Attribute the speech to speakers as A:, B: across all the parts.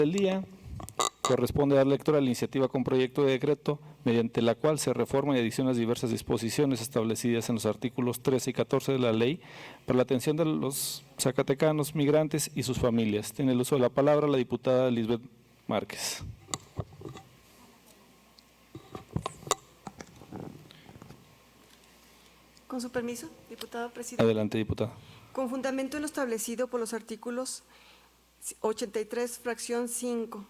A: del día corresponde dar lectura a la iniciativa con proyecto de decreto mediante la cual se reforman y adicionan diversas disposiciones establecidas en los artículos 13 y 14 de la ley para la atención de los zacatecanos migrantes y sus familias. Tiene el uso de la palabra la diputada Lisbeth Márquez.
B: Con su permiso, diputado presidente.
A: Adelante, diputada.
B: Con fundamento en lo establecido por los artículos 83, fracción 5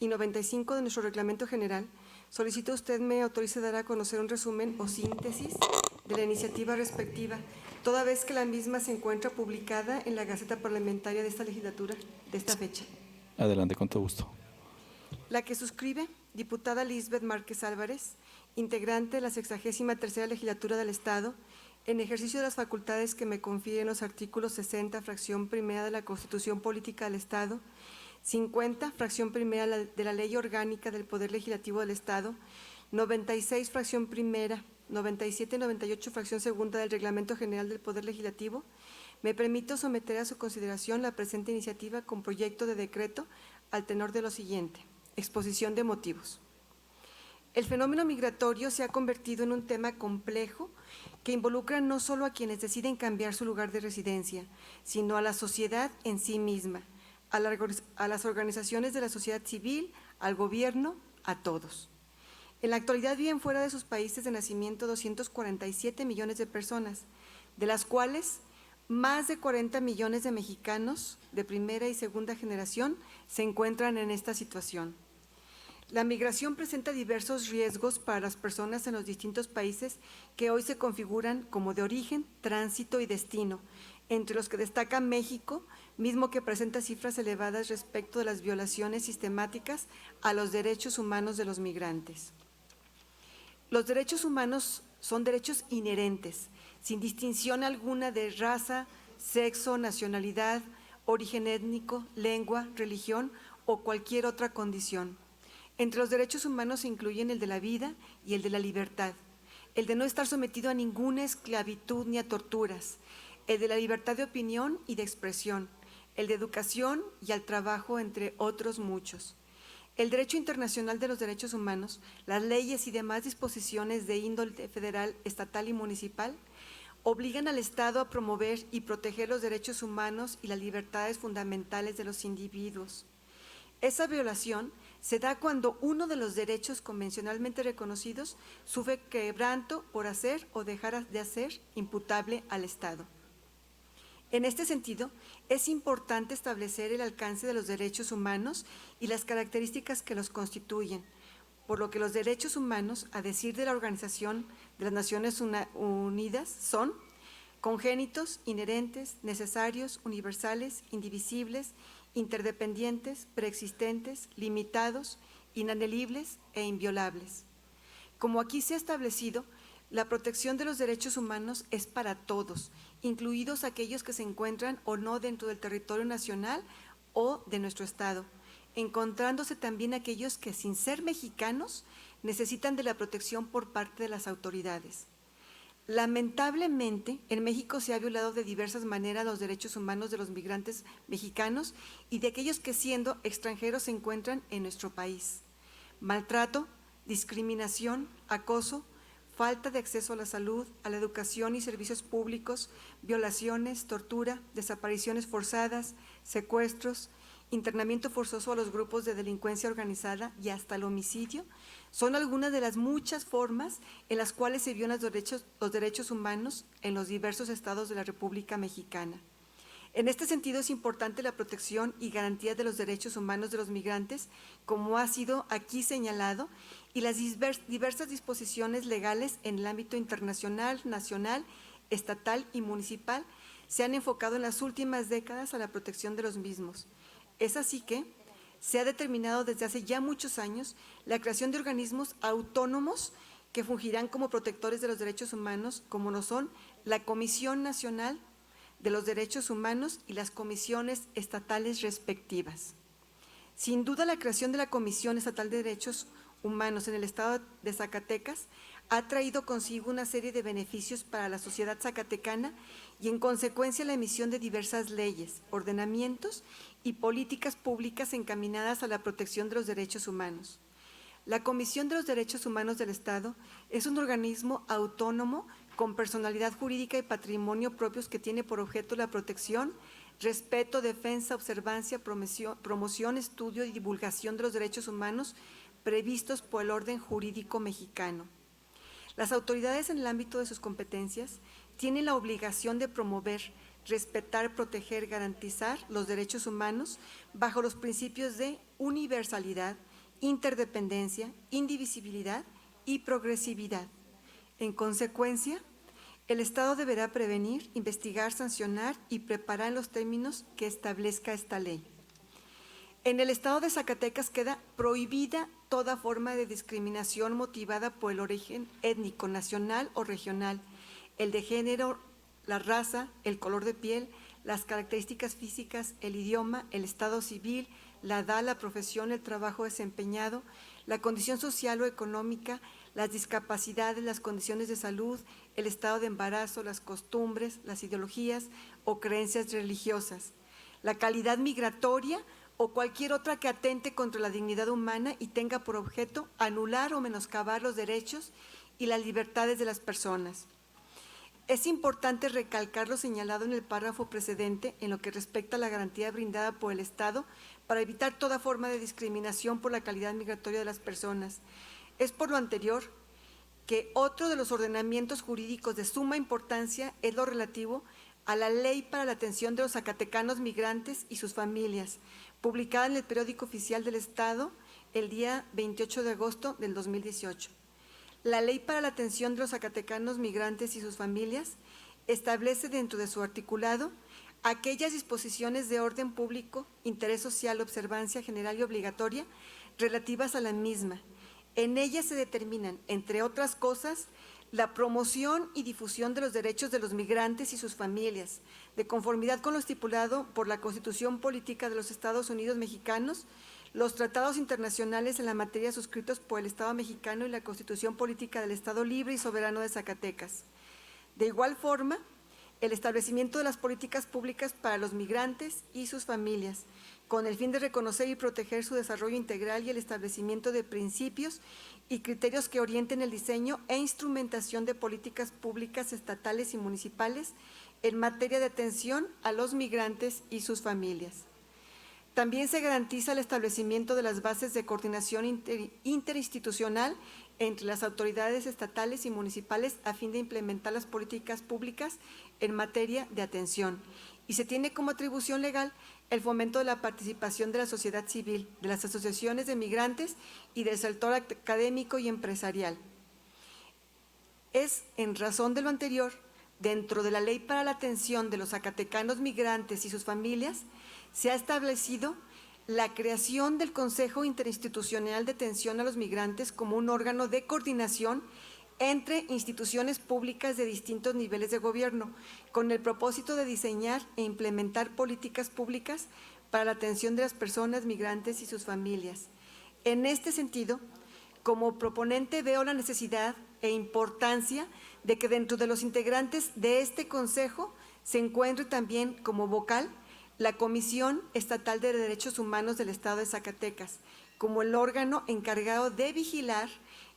B: y 95 de nuestro reglamento general, solicito usted me autorice dar a conocer un resumen o síntesis de la iniciativa respectiva, toda vez que la misma se encuentra publicada en la Gaceta Parlamentaria de esta legislatura, de esta fecha.
A: Adelante, con todo gusto.
B: La que suscribe, diputada Lisbeth Márquez Álvarez, integrante de la 63ª Legislatura del Estado, en ejercicio de las facultades que me confieren los artículos 60, fracción primera de la Constitución Política del Estado, 50, fracción primera de la Ley Orgánica del Poder Legislativo del Estado, 96, fracción primera, 97 y 98, fracción segunda del Reglamento General del Poder Legislativo, me permito someter a su consideración la presente iniciativa con proyecto de decreto al tenor de lo siguiente. Exposición de motivos. El fenómeno migratorio se ha convertido en un tema complejo que involucra no solo a quienes deciden cambiar su lugar de residencia, sino a la sociedad en sí misma, a las organizaciones de la sociedad civil, al gobierno, a todos. En la actualidad viven fuera de sus países de nacimiento 247 millones de personas, de las cuales más de 40 millones de mexicanos de primera y segunda generación se encuentran en esta situación. La migración presenta diversos riesgos para las personas en los distintos países que hoy se configuran como de origen, tránsito y destino, entre los que destaca México, mismo que presenta cifras elevadas respecto de las violaciones sistemáticas a los derechos humanos de los migrantes. Los derechos humanos son derechos inherentes, sin distinción alguna de raza, sexo, nacionalidad, origen étnico, lengua, religión o cualquier otra condición. Entre los derechos humanos se incluyen el de la vida y el de la libertad, el de no estar sometido a ninguna esclavitud ni a torturas, el de la libertad de opinión y de expresión, el de educación y al trabajo, entre otros muchos. El derecho internacional de los derechos humanos, las leyes y demás disposiciones de índole federal, estatal y municipal obligan al Estado a promover y proteger los derechos humanos y las libertades fundamentales de los individuos. Esa violación se da cuando uno de los derechos convencionalmente reconocidos sufre quebranto por hacer o dejar de hacer imputable al Estado. En este sentido, es importante establecer el alcance de los derechos humanos y las características que los constituyen, por lo que los derechos humanos, a decir de la Organización de las Naciones Unidas, son congénitos, inherentes, necesarios, universales, indivisibles, interdependientes, preexistentes, limitados, inanelibles e inviolables. Como aquí se ha establecido, la protección de los derechos humanos es para todos, incluidos aquellos que se encuentran o no dentro del territorio nacional o de nuestro Estado, encontrándose también aquellos que, sin ser mexicanos, necesitan de la protección por parte de las autoridades. Lamentablemente, en México se ha violado de diversas maneras los derechos humanos de los migrantes mexicanos y de aquellos que siendo extranjeros se encuentran en nuestro país. Maltrato, discriminación, acoso, falta de acceso a la salud, a la educación y servicios públicos, violaciones, tortura, desapariciones forzadas, secuestros, internamiento forzoso a los grupos de delincuencia organizada y hasta el homicidio, son algunas de las muchas formas en las cuales se violan los derechos humanos en los diversos estados de la República Mexicana. En este sentido, es importante la protección y garantía de los derechos humanos de los migrantes, como ha sido aquí señalado, y las diversas disposiciones legales en el ámbito internacional, nacional, estatal y municipal se han enfocado en las últimas décadas a la protección de los mismos. Es así que se ha determinado desde hace ya muchos años la creación de organismos autónomos que fungirán como protectores de los derechos humanos, como lo son la Comisión Nacional de los Derechos Humanos y las comisiones estatales respectivas. Sin duda, la creación de la Comisión Estatal de Derechos Humanos en el Estado de Zacatecas ha traído consigo una serie de beneficios para la sociedad zacatecana y, en consecuencia, la emisión de diversas leyes, ordenamientos y políticas públicas encaminadas a la protección de los derechos humanos. La Comisión de los Derechos Humanos del Estado es un organismo autónomo con personalidad jurídica y patrimonio propios que tiene por objeto la protección, respeto, defensa, observancia, promoción, estudio y divulgación de los derechos humanos previstos por el orden jurídico mexicano. Las autoridades en el ámbito de sus competencias tienen la obligación de promover, respetar, proteger, garantizar los derechos humanos bajo los principios de universalidad, interdependencia, indivisibilidad y progresividad. En consecuencia, el Estado deberá prevenir, investigar, sancionar y preparar en los términos que establezca esta ley. En el Estado de Zacatecas queda prohibida toda forma de discriminación motivada por el origen étnico, nacional o regional, el de género, la raza, el color de piel, las características físicas, el idioma, el estado civil, la edad, la profesión, el trabajo desempeñado, la condición social o económica, las discapacidades, las condiciones de salud, el estado de embarazo, las costumbres, las ideologías o creencias religiosas, la calidad migratoria o cualquier otra que atente contra la dignidad humana y tenga por objeto anular o menoscabar los derechos y las libertades de las personas. Es importante recalcar lo señalado en el párrafo precedente en lo que respecta a la garantía brindada por el Estado para evitar toda forma de discriminación por la calidad migratoria de las personas. Es por lo anterior que otro de los ordenamientos jurídicos de suma importancia es lo relativo a la Ley para la Atención de los Zacatecanos Migrantes y sus Familias, publicada en el Periódico Oficial del Estado el día 28 de agosto del 2018. La Ley para la Atención de los Zacatecanos Migrantes y sus Familias establece dentro de su articulado aquellas disposiciones de orden público, interés social, observancia general y obligatoria relativas a la misma. En ellas se determinan, entre otras cosas, la promoción y difusión de los derechos de los migrantes y sus familias, de conformidad con lo estipulado por la Constitución Política de los Estados Unidos Mexicanos, los tratados internacionales en la materia suscritos por el Estado mexicano y la Constitución Política del Estado Libre y Soberano de Zacatecas. De igual forma, el establecimiento de las políticas públicas para los migrantes y sus familias, con el fin de reconocer y proteger su desarrollo integral y el establecimiento de principios y criterios que orienten el diseño e instrumentación de políticas públicas estatales y municipales en materia de atención a los migrantes y sus familias. También se garantiza el establecimiento de las bases de coordinación interinstitucional entre las autoridades estatales y municipales a fin de implementar las políticas públicas en materia de atención. Y se tiene como atribución legal el fomento de la participación de la sociedad civil, de las asociaciones de migrantes y del sector académico y empresarial. Es en razón de lo anterior, dentro de la Ley para la Atención de los Zacatecanos Migrantes y sus Familias, se ha establecido la creación del Consejo Interinstitucional de Atención a los Migrantes como un órgano de coordinación entre instituciones públicas de distintos niveles de gobierno, con el propósito de diseñar e implementar políticas públicas para la atención de las personas migrantes y sus familias. En este sentido, como proponente veo la necesidad e importancia de que dentro de los integrantes de este Consejo se encuentre también como vocal la Comisión Estatal de Derechos Humanos del Estado de Zacatecas, como el órgano encargado de vigilar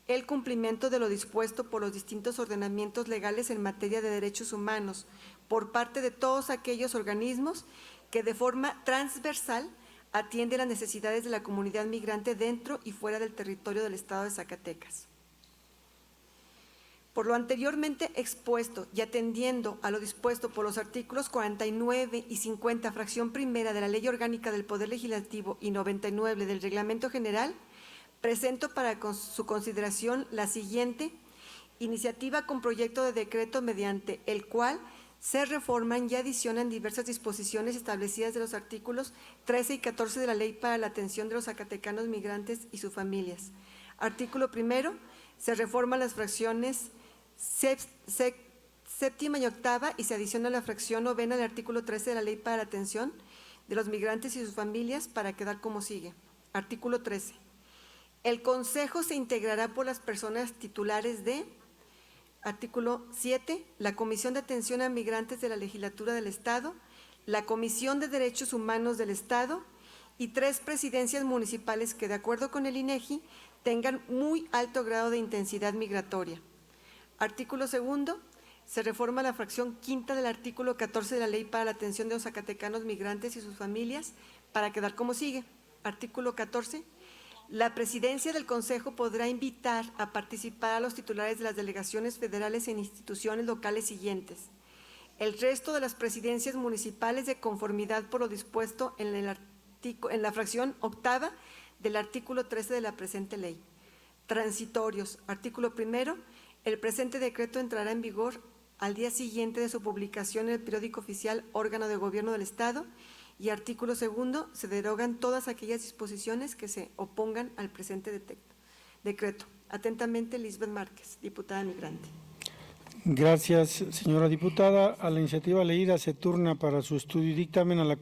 B: el cumplimiento de lo dispuesto por los distintos ordenamientos legales en materia de derechos humanos por parte de todos aquellos organismos que de forma transversal atienden las necesidades de la comunidad migrante dentro y fuera del territorio del Estado de Zacatecas. Por lo anteriormente expuesto y atendiendo a lo dispuesto por los artículos 49 y 50, fracción primera de la Ley Orgánica del Poder Legislativo y 99 del Reglamento General, presento para su consideración la siguiente iniciativa con proyecto de decreto mediante el cual se reforman y adicionan diversas disposiciones establecidas de los artículos 13 y 14 de la Ley para la Atención de los Zacatecanos Migrantes y sus Familias. Artículo primero, se reforman las fracciones séptima y octava y se adiciona la fracción novena del artículo 13 de la Ley para la Atención de los Migrantes y sus Familias para quedar como sigue. Artículo 13. El Consejo se integrará por las personas titulares de, artículo 7, la Comisión de Atención a Migrantes de la Legislatura del Estado, la Comisión de Derechos Humanos del Estado y 3 presidencias municipales que, de acuerdo con el INEGI, tengan muy alto grado de intensidad migratoria. Artículo 2. Se reforma la fracción 5ª del artículo 14 de la Ley para la Atención de los Zacatecanos Migrantes y sus Familias para quedar como sigue. Artículo 14. La presidencia del Consejo podrá invitar a participar a los titulares de las delegaciones federales en instituciones locales siguientes. El resto de las presidencias municipales, de conformidad por lo dispuesto en la fracción 8ª del artículo 13 de la presente ley. Transitorios. Artículo 1. El presente decreto entrará en vigor al día siguiente de su publicación en el periódico oficial, órgano de gobierno del Estado. Y artículo 2. Se derogan todas aquellas disposiciones que se opongan al presente decreto. Atentamente, Lisbeth Márquez, diputada migrante.
C: Gracias, señora diputada. A la iniciativa leída se turna para su estudio y dictamen a la